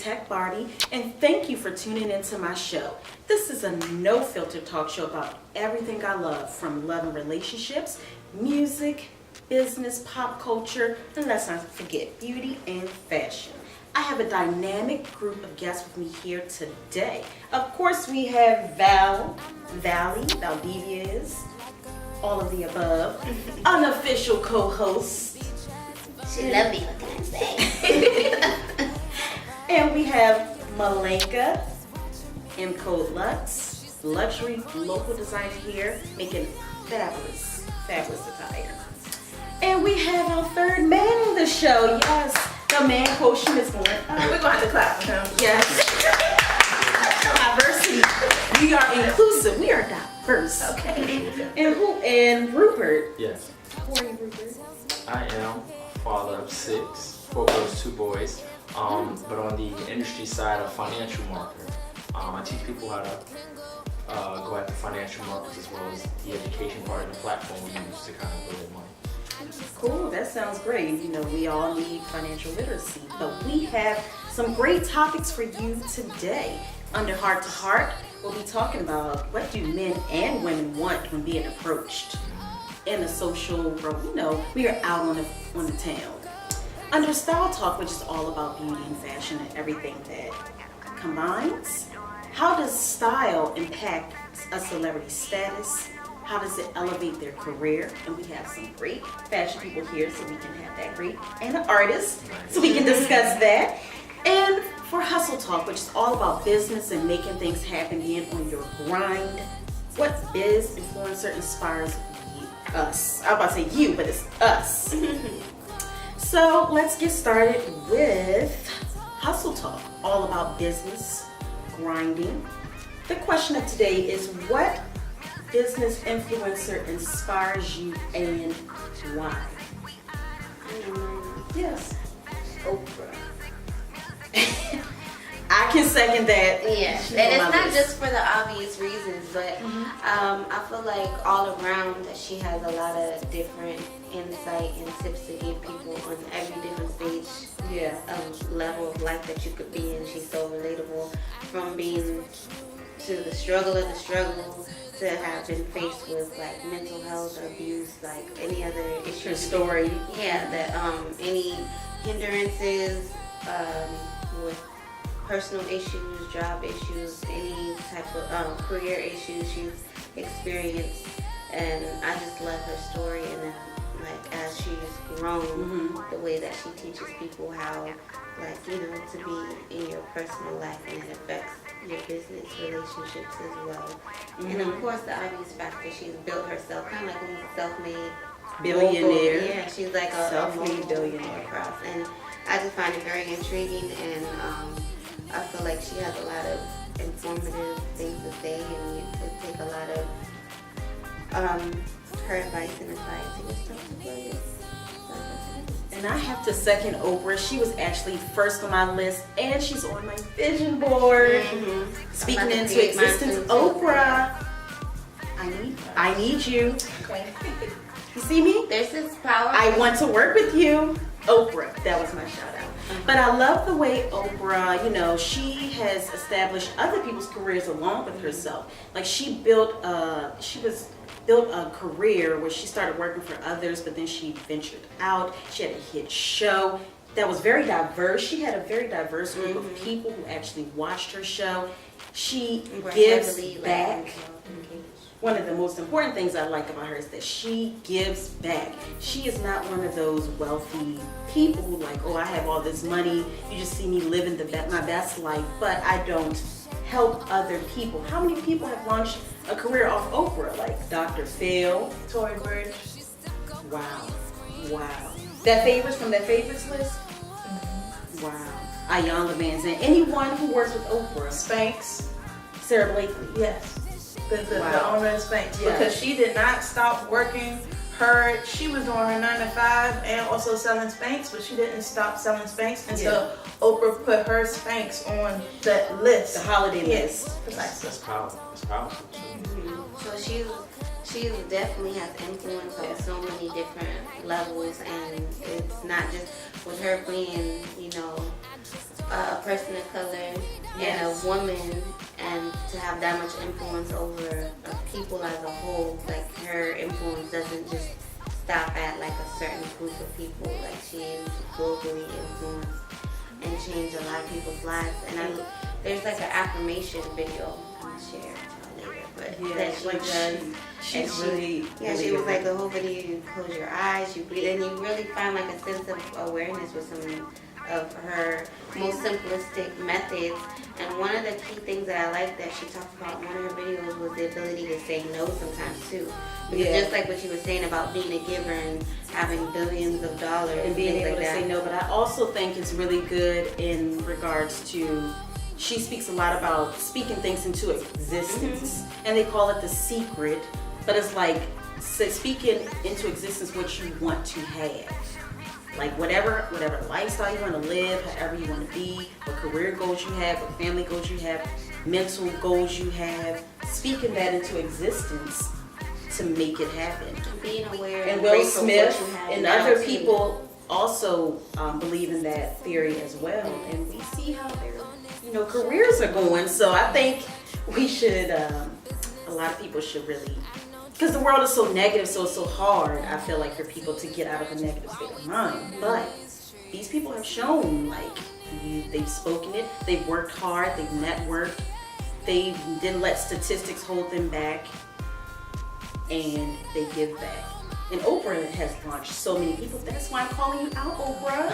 Tech Barbie, and thank you for tuning into my show. This is a no-filter talk show about everything I love, from love and relationships, music, business, pop culture, and let's not forget beauty and fashion. I have a dynamic group of guests with me here today. Of course, we have Valdiviez, all of the above, unofficial co-host. She love me, what can I say? And we have Milanka, M Code Lux, luxury local designer here, making fabulous attire. And we have our third man on the show. Yes, the man quotient is going up. We're going to have to clap for him. Yes. Diversity. We are inclusive. We are diverse. Okay. And Rupert. Yes. Who are you, Rupert? I am a father of 6, 4 girls, 2 boys. But on the industry side, a financial marketer. I teach people how to go after financial markets, as well as the education part of the platform we use to kind of build their money. Cool, that sounds great. You know, we all need financial literacy, but we have some great topics for you today. Under Heart to Heart, we'll be talking about what do men and women want when being approached in a social, you know, we are out on the town. Under Style Talk, which is all about beauty and fashion and everything that combines, how does style impact a celebrity's status? How does it elevate their career? And we have some great fashion people here, so we can have that great, and an artist, so we can discuss that. And for Hustle Talk, which is all about business and making things happen, being on your grind. What biz influencer inspires us? I was about to say you, but it's us. So let's get started with Hustle Talk, all about business, grinding. The question of today is, what business influencer inspires you and why? Yes. Oprah. I can second that. Yeah, She's and on it's my not list. just for the obvious reasons, but I feel like all around that she has a lot of different insight and tips to give people on every different stage of level of life that you could be in. She's so relatable, from being to the struggle of the struggle to have been faced with like mental health abuse, like any other issue. Her story. Yeah, that any hindrances with personal issues, job issues, any type of career issues she's experienced, and I just love her story. And then, like, as she's grown, the way that she teaches people how, like, you know, to be in your personal life, and it affects your business relationships as well. And of course, the obvious fact that she's built herself, kind of like a self-made Billionaire. mogul. Yeah, she's like a Self-made billionaire. across, and I just find it very intriguing, and I feel like she has a lot of informative things to say, and you could take a lot of her advice and advice to just talk to you. And I have to second Oprah. She was actually first on my list, and she's on my vision board. Speaking I'm about to into create mine existence, soon, too. Oprah. I need you. You see me? There's this power. I want to work with you. Oprah. That was my shout out. But I love the way Oprah, you know, she has established other people's careers along with herself. Like, she built a career where she started working for others, but then she ventured out. She had a hit show that was very diverse. She had a very diverse group of people who actually watched her show. She gives back. One of the most important things I like about her is that she gives back. She is not one of those wealthy people who like, oh, I have all this money. You just see me living my best life, but I don't help other people. How many people have launched a career off Oprah? Like Dr. Phil, Tory Burch. Wow. That favorites from that favorites list? Wow. Ayanna Manzan. Anyone who works with Oprah. Spanx. Sarah Blakely. Yes. The Wow. owner of Spanx. Yes. Because she did not stop working. She was doing her 9 to 5 and also selling Spanx, but she didn't stop selling Spanx until Oprah put her Spanx on that list. The holiday Yes. list. Precisely. That's powerful. It's powerful. So she's She definitely has influence on so many different levels, and it's not just with her being, a person of color and a woman, and to have that much influence over people as a whole. Like, her influence doesn't just stop at like a certain group of people. Like, she is globally influenced and changed a lot of people's lives. And there's like an affirmation video I'm gonna share later, but that she does. She's really, she was like, the whole video, you close your eyes, you breathe, and you really find like a sense of awareness with some of her most simplistic methods. And one of the key things that I like that she talked about in one of her videos was the ability to say no sometimes too. Because just like what she was saying about being a giver and having billions of dollars and being able to like say no, but I also think it's really good in regards to, she speaks a lot about speaking things into existence, and they call it the secret, but it's like speaking into existence what you want to have. Like whatever lifestyle you want to live, however you want to be, what career goals you have, what family goals you have, mental goals you have, speaking that into existence to make it happen. Being aware and Will grateful for what Smith you have and now, other too. people also believe in that theory as well, and we see how their careers are going. So I think we should, a lot of people should really, because the world is so negative, so it's so hard, I feel like, for people to get out of a negative state of mind. But these people have shown, like, they've spoken it, they've worked hard, they've networked, they didn't let statistics hold them back, and they give back. And Oprah has launched so many people. That's why I'm calling you out, Oprah.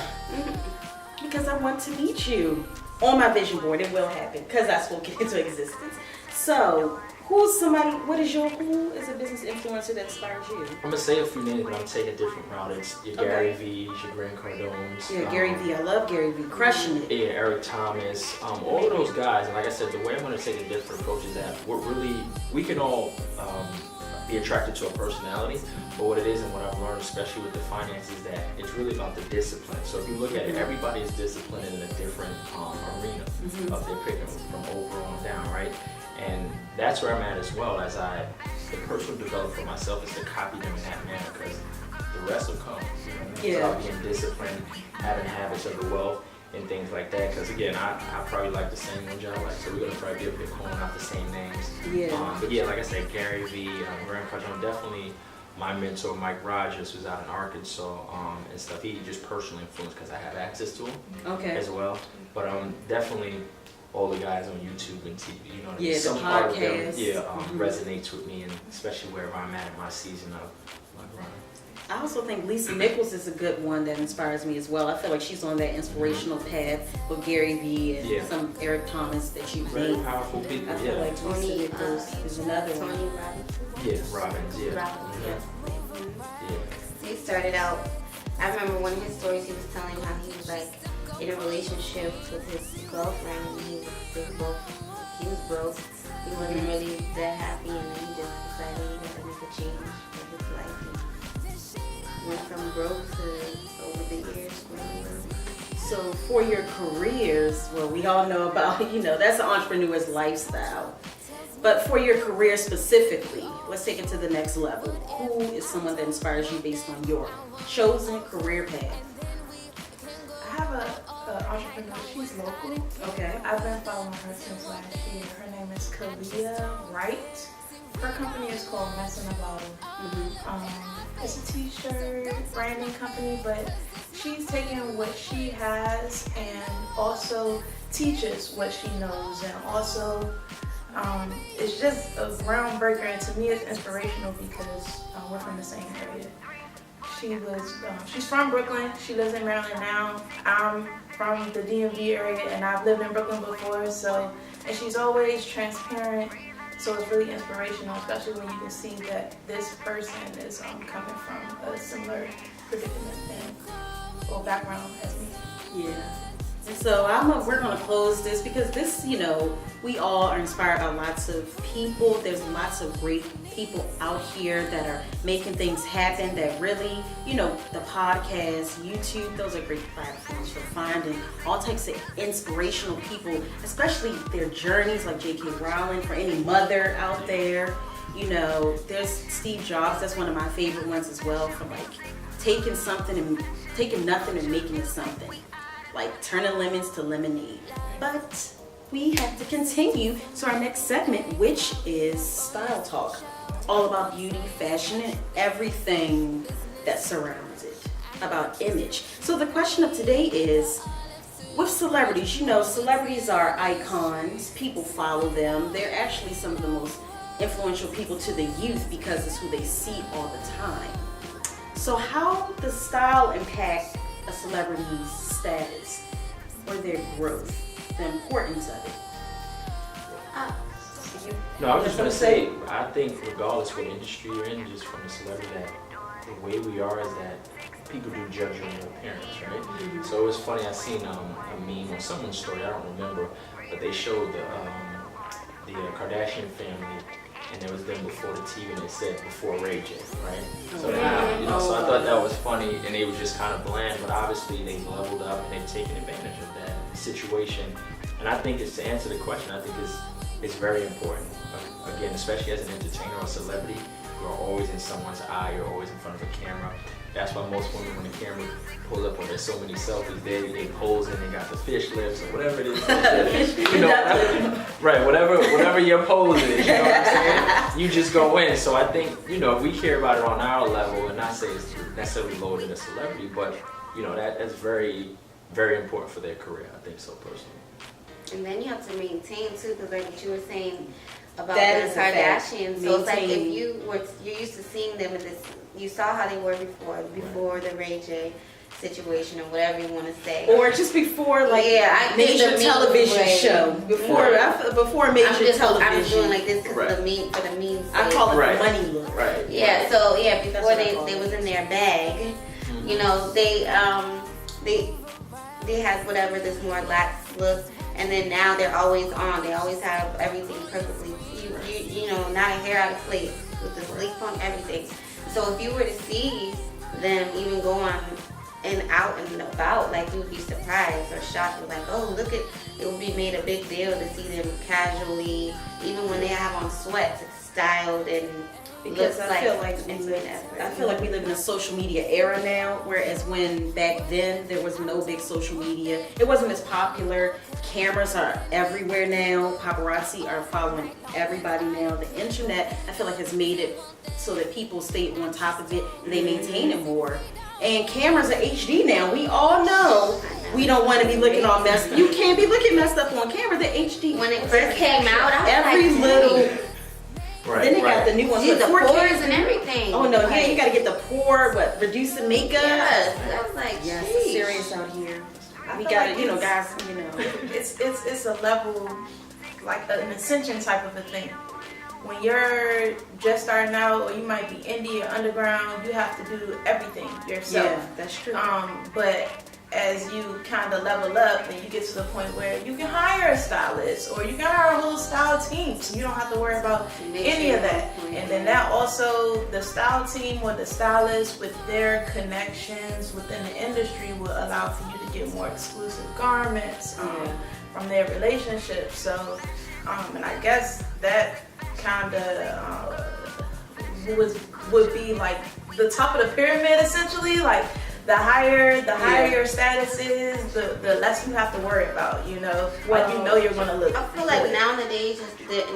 Because I want to meet you on my vision board. It will happen because I spoke it into existence. So, who is a business influencer that inspires you? I'm gonna say a few names, but I'm taking a different route. It's your Gary Vee, your Grant Cardone's. Yeah, Gary Vee. I love Gary Vee. Crushing it. Yeah, Eric Thomas. All of those guys. And like I said, the way I'm gonna take a different approach is that we can all be attracted to a personality, but what it is and what I've learned, especially with the finances, is that it's really about the discipline. So if you look at it, everybody is disciplined in a different arena of their picking from over on down, right? And that's where I'm at as well, as the personal development for myself is to copy them in that manner, because the rest will come. It's about being disciplined, having habits of the wealth, and things like that. Because again, I probably like the same one John likes, so we're gonna probably be able to call out the same names. But yeah, like I said, Gary Vee, Grant Cardone, definitely my mentor, Mike Rogers, who's out in Arkansas and stuff. He just personally influenced because I have access to him as well. But definitely all the guys on YouTube and TV, you know what I mean? Some part of them, resonates with me, and especially wherever I'm at in my season of my grind. I also think Lisa Nichols is a good one that inspires me as well. I feel like she's on that inspirational path with Gary Vee and some Eric Thomas that you Very named. powerful people. I feel like Lisa Nichols is another one. Tony Robbins. Yeah, Robbins. Yeah. He started out, I remember one of his stories, he was telling how he was like in a relationship with his girlfriend, and he was broke. He wasn't really that happy, and then he just decided he had to make a change in his life. And went from broke to over the years. So for your careers, well, we all know about, that's an entrepreneur's lifestyle. But for your career specifically, let's take it to the next level. Who is someone that inspires you based on your chosen career path? I have an entrepreneur. She's local. Okay. I've been following her since last year. Her name is Kalia Wright. Her company is called Messin' About It. It's a t-shirt branding company, but she's taking what she has and also teaches what she knows, and also it's just a groundbreaker, and to me it's inspirational because we're from the same area. She's from Brooklyn. She lives in Maryland now. I'm from the DMV area, and I've lived in Brooklyn before. And she's always transparent. So it's really inspirational, especially when you can see that this person is coming from a similar predicament or background as me. Yeah. And so we're going to close this because this, we all are inspired by lots of people. There's lots of great people out here that are making things happen that really, the podcast, YouTube, those are great platforms for finding all types of inspirational people, especially their journeys, like J.K. Rowling, for any mother out there. You know, there's Steve Jobs, that's one of my favorite ones as well, for like taking nothing and making it something. Like turning lemons to lemonade. But we have to continue to our next segment, which is Style Talk. All about beauty, fashion, and everything that surrounds it. About image. So the question of today is, with celebrities, you know, celebrities are icons. People follow them. They're actually some of the most influential people to the youth because it's who they see all the time. So how does style impact a celebrity's status or their growth, the importance of it? No, I was just gonna say, I think regardless what industry you're in, just from a celebrity, that the way we are is that people do judge you on your appearance, right? Mm-hmm. So it was funny, I seen a meme on someone's story, I don't remember, but they showed the Kardashian family, and it was them before the TV, and it said before Ray J, right? So now, you know, so I thought that was funny, and they was just kind of bland, but obviously they leveled up and they've taken advantage of that situation. And I think it's, to answer the question, I think it's very important. Again, especially as an entertainer or celebrity, you're always in someone's eye, you're always in front of a camera. That's why most women, when the camera pulls up, when there's so many selfies, they pose and they got the fish lips or whatever it is. You know, right, whatever your pose is, you know what I'm saying? You just go in. So I think, you know, if we care about it on our level, and not say it's necessarily lower than a celebrity, but, you know, that's very, very important for their career. I think so, personally. And then you have to maintain too, because like what you were saying about That the is a fact. Kardashians. So it's like if Maintain. you're used to seeing them in this, you saw how they were before the Ray J situation or whatever you want to say. Or just before, like, I think major the meme television was- show. Before major I'm just television. doing like this because Right. of the meme, for the memes. I call it Right. the money look. Right. Yeah, so yeah, That's before what I they call it. was in their bag, you know, they had whatever this more lax look, and then now they're always on. They always have everything perfectly, you know, not a hair out of place with the sleek on everything. So if you were to see them even go on and out and about, like you would be surprised or shocked, with like, oh look at, it would be made a big deal to see them casually, even when they have on sweats, it's styled and Because looks I feel like we live in a social media era now, whereas when back then there was no big social media, it wasn't as popular. Cameras are everywhere now. Paparazzi are following everybody now. The internet, I feel like, has made it so that people stay on top of it and they maintain it more. And cameras are HD now. We all know we don't want to be looking all messed up. You can't be looking messed up on camera. They're HD. When it first came out, I was Every like, little. Right. Then they right. got the new ones see with the 4K. pores and everything. Oh no, yeah, Like, you gotta get the pore, reduce the makeup. Yes, I was like, Yes, sheesh. it's serious out here. I We feel gotta, like you know, it's- guys, you know. It's a level, like an ascension type of a thing. When you're just starting out, or you might be indie or underground, you have to do everything yourself. Yeah, that's true. But as you kind of level up and you get to the point where you can hire a stylist or you can hire a whole style team, so you don't have to worry about any of that. And then that also, the style team or the stylist with their connections within the industry will allow for you to get more exclusive garments from their relationship. So, and I guess that kind of would be like the top of the pyramid, essentially. Like the higher your status is, the less you have to worry about, you know, what you know you're gonna look. I feel like good. nowadays,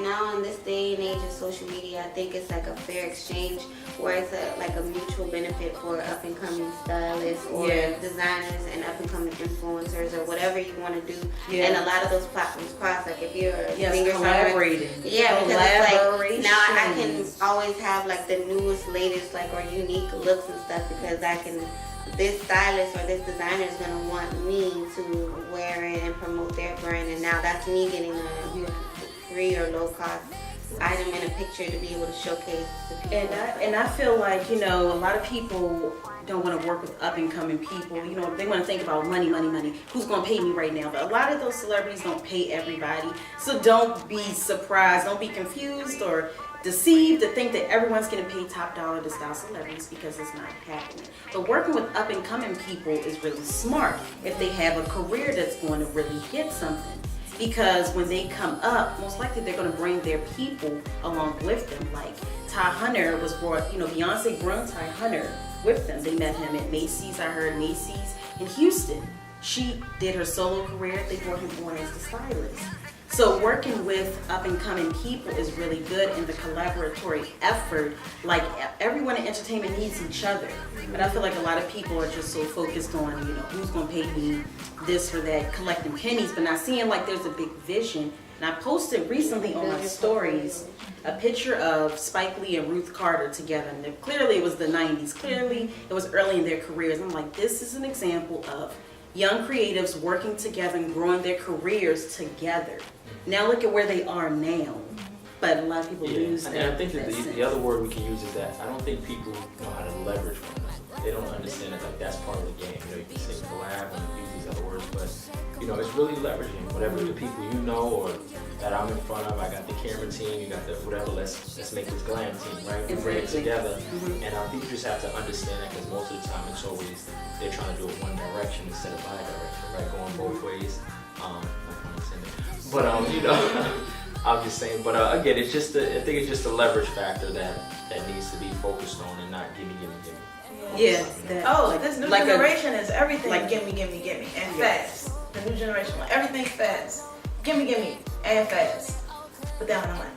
now in this day and age of social media, I think it's like a fair exchange where it's like a mutual benefit for up and coming stylists or designers and up and coming influencers or whatever you want to do. Yeah. And a lot of those platforms cross. Like if you're a Yes, singer, collaborating. yeah, because it's like Collaborations. now I can always have like the newest, latest, like or unique looks and stuff because I can. This stylist or this designer is gonna want me to wear it and promote their brand, and now that's me getting a free or low cost item in a picture to be able to showcase to people. And I feel like, you know, a lot of people don't want to work with up and coming people. You know, they want to think about money. Who's going to pay me right now? But a lot of those celebrities don't pay everybody. So don't be surprised. Don't be confused or deceived to think that everyone's getting paid top dollar to style celebrities, because it's not happening. But working with up and coming people is really smart if they have a career that's going to really hit something. because when they come up, most likely they're going to bring their people along with them. Like Ty Hunter was brought, Beyonce brought Ty Hunter with them. They met him at Macy's. I heard Macy's in Houston. She did her solo career. They brought him on as the stylist. So working with up and coming people is really good in the collaboratory effort. Like everyone in entertainment needs each other. But I feel like a lot of people are just so focused on, who's gonna pay me this or that, collecting pennies, but not seeing like there's a big vision. And I posted recently on my stories a picture of Spike Lee and Ruth Carter together. And clearly it was the 90s. Clearly it was early in their careers. I'm like, this is an example of young creatives working together and growing their careers together. Now look at where they are now. But a lot of people lose that. And I think that the other word we can use is that I don't think people know how to leverage one another. They don't understand it like that's part of the game. You can say collab and use these other words, but it's really leveraging whatever the people or that I'm in front of. I got the camera team, you got the whatever. Let's make this glam team, right? We bring it together, and people just have to understand that because most of the time it's always they're trying to do it one direction instead of bi-direction, right? Going both ways. But I'm just saying. But again, it's just I think it's just a leverage factor that needs to be focused on and not gimme. Yeah. This new generation is everything like gimme, and fast. The new generation, like everything's fast. Gimme, and fast. But they don't have money.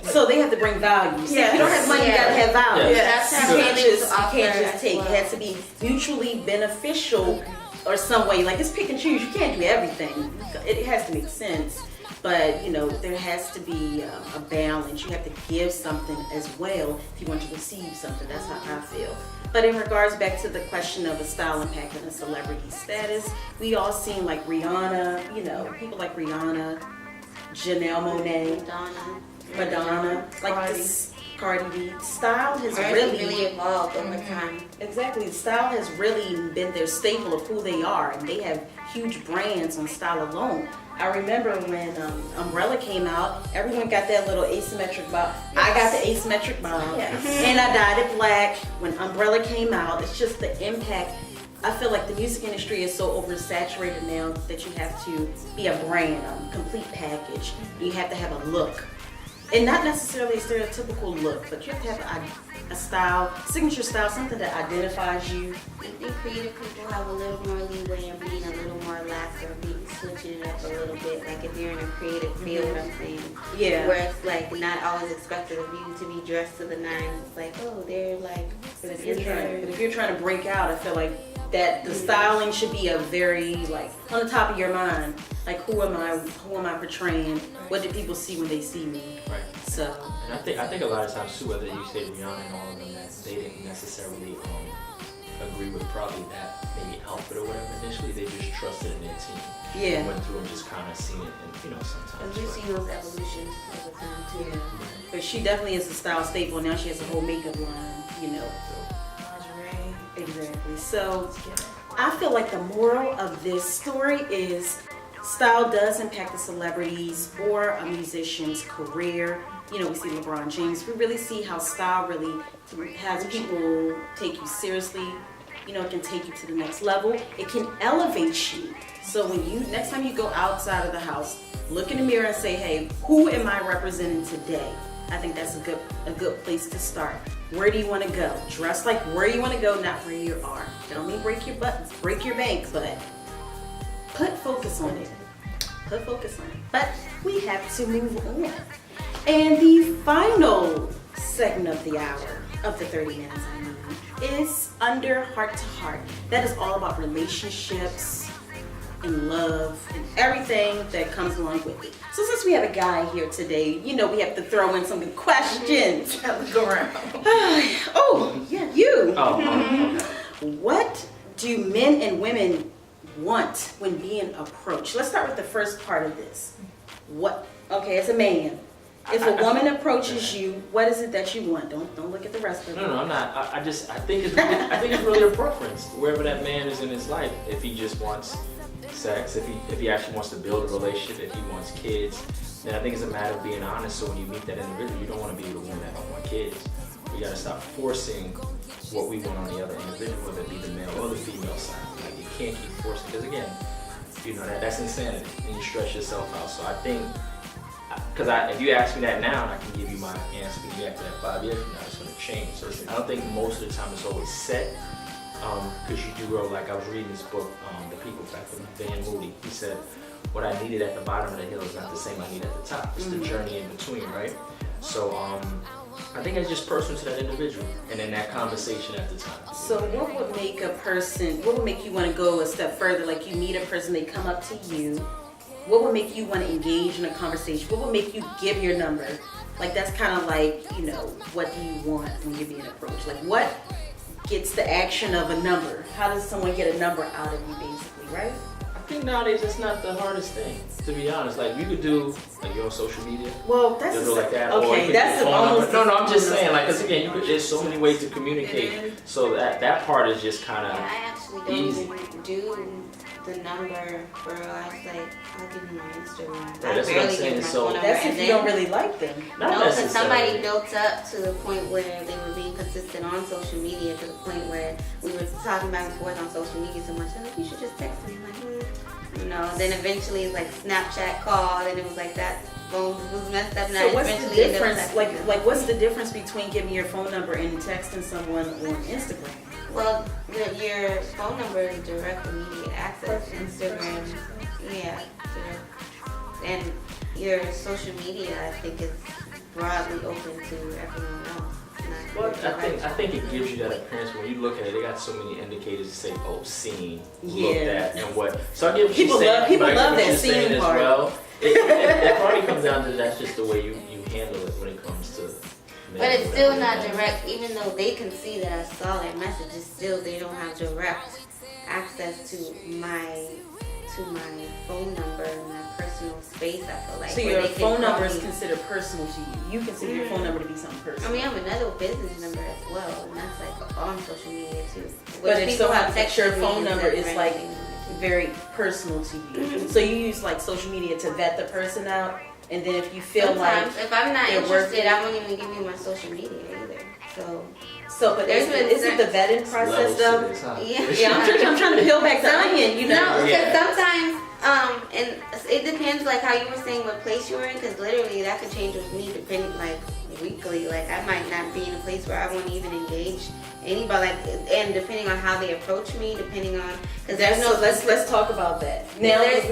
So they have to bring value. Yeah. You don't have money, you gotta have value. That's You can't just take. It has to be mutually beneficial or some way. Like it's pick and choose. You can't do everything. It has to make sense. But there has to be a balance. You have to give something as well if you want to receive something. That's how I feel. But in regards back to the question of a style impact and a celebrity status, we all seen like Rihanna, people like Rihanna, Janelle Monáe, Madonna, like this Cardi B. Style has really evolved over time. Exactly. Style has really been their staple of who they are, and they have huge brands on style alone. I remember when Umbrella came out, everyone got that little asymmetric bob. I got the asymmetric bob, and I dyed it black. When Umbrella came out, it's just the impact. I feel like the music industry is so oversaturated now that you have to be a brand, a complete package. You have to have a look. And not necessarily a stereotypical look, but you have to have a style, signature style, something that identifies you. I think creative people have a little more leeway in being a little more lax or being switching it up a little bit. Like if you're in a creative field, I'm saying. Yeah. Where it's like not always expected of you to be dressed to the nines. It's like, they're like. But if you're trying to break out, I feel like that the styling should be a very on the top of your mind. Like who am I portraying? What do people see when they see me? Right. So. And I think a lot of times too, whether you say Rihanna and all of them, that they didn't necessarily agree with probably that maybe outfit or whatever initially. They just trusted in their team. Yeah. Went through and just kind of seen it, and sometimes. And you see those evolutions over time too. Yeah. But she definitely is a style staple. Now she has a whole makeup line. Exactly. So I feel like the moral of this story is style does impact the celebrities or a musician's career. We see LeBron James. We really see how style really has people take you seriously. It can take you to the next level. It can elevate you. So when next time you go outside of the house, look in the mirror and say, hey, who am I representing today? I think that's a good place to start. Where do you want to go? Dress like where you want to go, not where you are. I don't mean break your buttons, break your bank, but put focus on it. Put focus on it. But we have to move on. And the final segment of the hour, of the 30 minutes is Under Heart to Heart. That is all about relationships and love and everything that comes along with it. So since we have a guy here today, we have to throw in some good questions. Go around. Oh, yeah, you. Okay. What do men and women want when being approached? Let's start with the first part of this. As a man, if a woman approaches you, what is it that you want? Don't look at the rest of it. No, I'm not. I think it's really a preference. Wherever that man is in his life, if he just wants sex, if he actually wants to build a relationship, if he wants kids, then I think it's a matter of being honest. So when you meet that individual, you don't want to be the one that don't want kids. We gotta stop forcing what we want on the other individual, whether it be the male or the female side. Like you can't keep forcing, because again, You know, that's insanity, and you stress yourself out. So I think, because if you ask me that now, I can give you my answer. But you after that 5 years from now, it's going to change. So I don't think most of the time it's always set, because you do grow. Like I was reading this book, The People Factor, Van Moody. He said, what I needed at the bottom of the hill is not the same I need at the top. It's the journey in between, right? So I think it's just personal to that individual, and then that conversation at the time. So what would make a person, what would make you want to go a step further? Like you meet a person, they come up to you. What would make you want to engage in a conversation? What would make you give your number? Like that's kind of like, you know, what do you want when you're being approached? Like what gets the action of a number? How does someone get a number out of you basically, right? I think nowadays it's not the hardest thing, to be honest. Like you could do, like you're on social media. Well, that's you'll do like that. Or you okay. could That's do phone number. almost. No, I'm just saying, like, because again, there's so many ways to communicate. So that part is just kind of I actually don't easy. even do the number for real. I was like, I'll give you my Instagram. Right, I that's what I'm barely saying. give my So phone number. That's and if you then- don't really like them. Not No, because necessarily. somebody built up to the point where they were being consistent on social media, to the point where we were talking back and forth on social media so much. They're like, you should just text me. I'm like, You know, then eventually it's like Snapchat called, and it was like that phone was messed up. And So I what's the eventually ended up difference? texting Like, them. like what's the difference between giving your phone number and texting someone on Instagram? Well, your phone number is direct immediate access. Instagram, yeah, direct. And your social media, I think, is broadly open to everyone else. Not Well, direct. I think it gives you that appearance when you look at it. They got so many indicators to say, "Oh, seen, looked Yeah. at, and what." So I get what People you're saying, love- people but I get love what that you're saying seen as part. well. It probably comes down to that's just the way you handle it when it comes to. But it's still not direct, even though they can see that I saw their message. It's still they don't have direct access to my phone number, my personal space. I feel like. So where your they can phone call number is me. considered personal to you. You consider your phone number to be something I personal. mean, I have another business number as well, and that's like on social media too. But Which if people someone have texts your texted me phone and number, said it's direct like things. very personal to you. So you use like social media to vet the person out, and then if you feel Sometimes, like if I'm not they're worth interested, it. I won't even give you my social media either. So, but There's been isn't the vetting process though? yeah. Yeah, I'm trying to peel back the onion. You know. No, because Yeah. sometimes, and it depends, like how you were saying, what place you're in, because literally that could change with me depending, like weekly. Like I might not be in a place where I won't even engage anybody, like, and depending on how they approach me, depending on, because there's no. So let's talk about that. Now There's-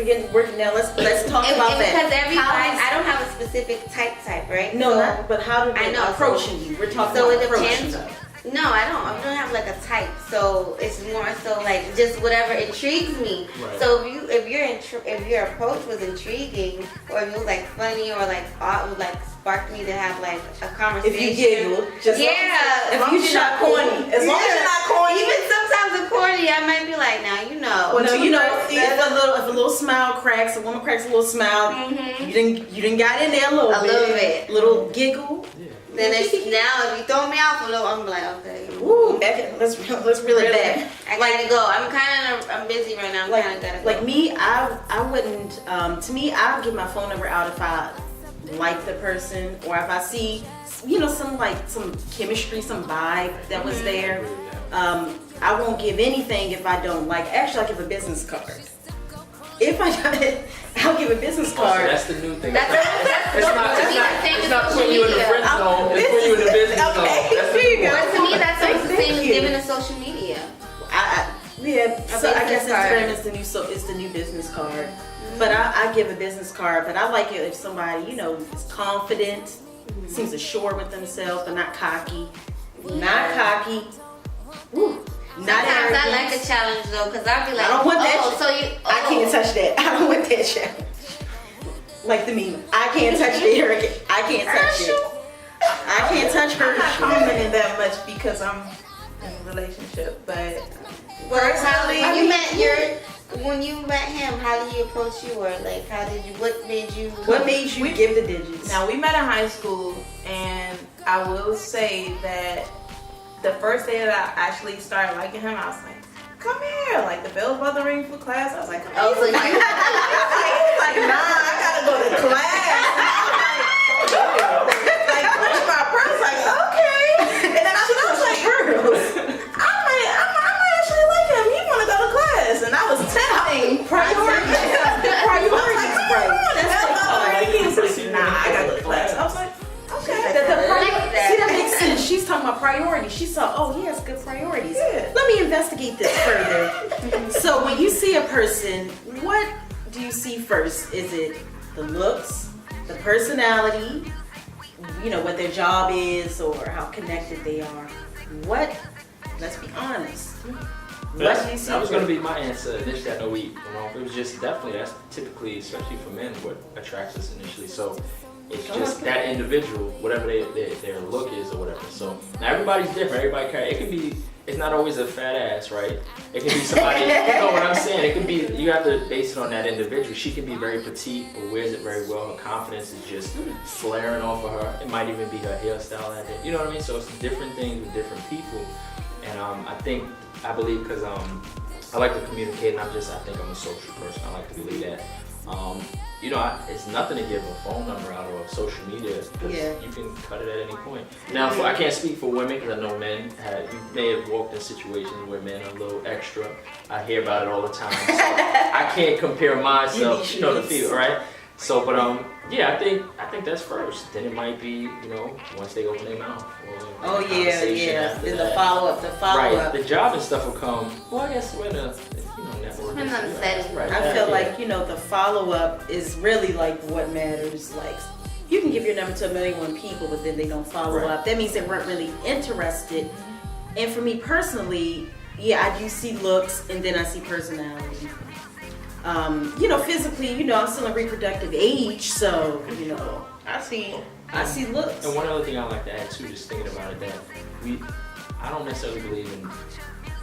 now let's talk about that. Because everybody, How is- I don't have a specific type, right? No, So- not, but how do I they know, approaching you? We're talking So about it approaching depends. though. No, I don't have like a type. So it's more so like just whatever intrigues me. Right. So if your approach was intriguing, or if it was like funny, or like would like spark me to have like a conversation. If you giggle, just yeah. if you not corny, as long as you're not corny. Even sometimes the corny, I might be like, now you know. Well, no, you know, if a little smile cracks, a woman cracks a little smile, you didn't got in there a little bit, little giggle. Then it's, now if you throw me off a little, I'm like, okay. Woo, let's reel it back. I gotta go. I'm busy right now. I'm kind of gotta go. Like me, I wouldn't. To me, I'll give my phone number out if I like the person, or if I see, some chemistry, some vibe that was there. I won't give anything if I don't like. Actually, I'll give a business card. If I got it, I'll give a business So card. that's the new thing. That's It's not putting you in the friend zone. It's putting you in the business zone. Okay, That's the there you new go. one. But to me, that's almost the Thank same as you. giving a social media. Yeah, so I guess business card. Instagram is the new business card. But I give a business card, but I like it if somebody, is confident, seems assured with themselves, but not cocky. Not cocky. Woo. Not Sometimes I arrogant. like a challenge though, because I'll be like, I don't want that. oh, so you, I can't touch that. I don't want that challenge. Like the meme. I can't touch the arrogant. I can't touch it. I can't touch her. I'm not commenting that much because I'm in a relationship, but personally, when you met him, how did he approach you, or like what made you give the digits? now we met in high school, and I will say that the first day that I actually started liking him, I was like, come here, like the bell's about to ring for class. I was like, Oh, so he was like, nah, I gotta go to class. Like, push my purse, like, okay. And then I was like, I might actually like him. He wanna go to class. And I was tempting. priorities. She saw, oh, he has good priorities. Yeah. Let me investigate this further. So when you see a person, what do you see first? Is it the looks, the personality, you know, what their job is or how connected they are? What, let's be honest. What do you see That was going to first? be my answer initially. I know it was just definitely, that's typically, especially for men, what attracts us initially. So it's just that individual, whatever their look is or whatever. So now everybody's different. Everybody carry. It can be. It's not always a fat ass, right? It can be somebody. You know what I'm saying? It can be. You have to base it on that individual. She can be very petite, but wears it very well. Her confidence is just flaring off of her. It might even be her hairstyle that day. You know what I mean? So it's different things with different people. And I believe because I like to communicate, and I think I'm a social person. I like to believe that. You know, it's nothing to give a phone number out or social media because you can cut it at any point. Now, I can't speak for women because I know men you may have walked in situations where men are a little extra. I hear about it all the time. So I can't compare myself, you know, to feel, right? So, but yeah, I think that's first. Then it might be, you know, once they open their mouth. Or Then the follow-up. Right, the job and stuff will come. Well, I guess when network. Depends on the setting. Right. I feel like, you know, the follow-up is really like what matters. Like, you can give your number to 1,000,001 people, but then they don't follow up. That means they weren't really interested. And for me personally, I do see looks and then I see personality. You know, physically, you know, I'm still in reproductive age, so, you know, I see looks. And one other thing I like to add too, just thinking about it, that I don't necessarily believe in,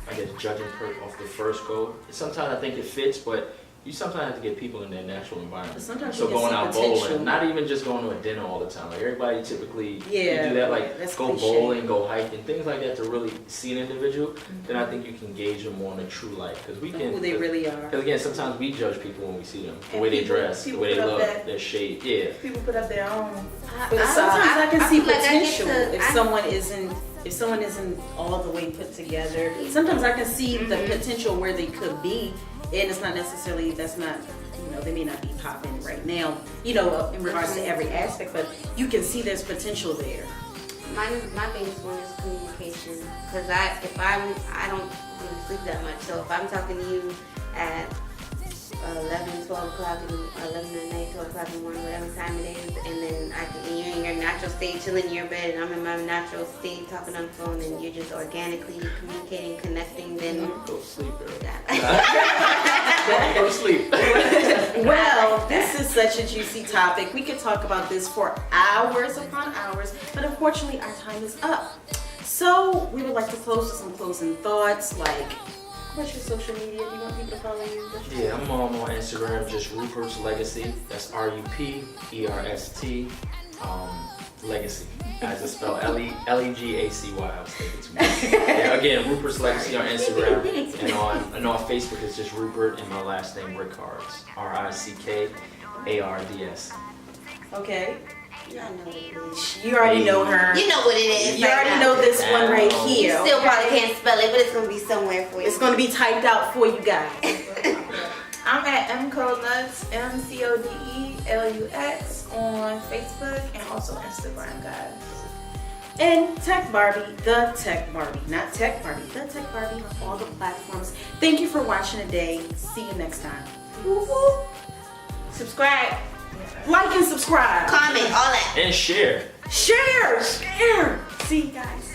I guess, judging off the first go. Sometimes I think it fits, but you sometimes have to get people in their natural environment. But sometimes so you can going see out potential. bowling, not even just going to a dinner all the time. Like everybody typically you Yeah, do that, like that's go cliche. bowling, go hiking, things like that to really see an individual. Then I think you can gauge them more in a true light because we can. Who they really are. Because again, sometimes we judge people when we see them, the And way they people- dress, the people way they put up look, that- their shape. Yeah. People put up their own. Sometimes I can see feel like I get potential if someone isn't all the way put together. Sometimes I can see the potential where they could be, and it's not necessarily you know, they may not be popping right now, you know, in regards to every aspect, but you can see there's potential there. My biggest one is communication. Because I don't really sleep that much. So if I'm talking to you at 11, 12 o'clock, 11 at night, 12 o'clock in the morning, whatever time it is, and then you're in your natural state, chilling in your bed, and I'm in my natural state, talking on the phone, and you're just organically communicating, connecting, then Go to sleep, girl. that. Go to sleep. Well, this is such a juicy topic. We could talk about this for hours upon hours, but unfortunately our time is up. So we would like to close with some closing thoughts, like, what's your social media? Do you want people to follow you? Yeah, I'm on Instagram, just Rupert's Legacy. That's RUPERST Legacy. I just spell Legacy. I was thinking too much. Yeah, again, Rupert's Legacy on Instagram, and on Facebook it's just Rupert and my last name Rickards. RICKARDS. Okay. Y'all know what it is. You already know her. You know what it is. You already know this one right You here. still probably can't spell it, but it's going to be somewhere for you. It's going to be typed out for you guys. I'm at mcodelux, MCODELUX on Facebook and also Instagram, guys. And Tech Barbie, the Tech Barbie, not Tech Barbie, the Tech Barbie on all the platforms. Thank you for watching today. See you next time. Woo-hoo. Subscribe, Like and subscribe. comment, all that. And share. Share. See you guys.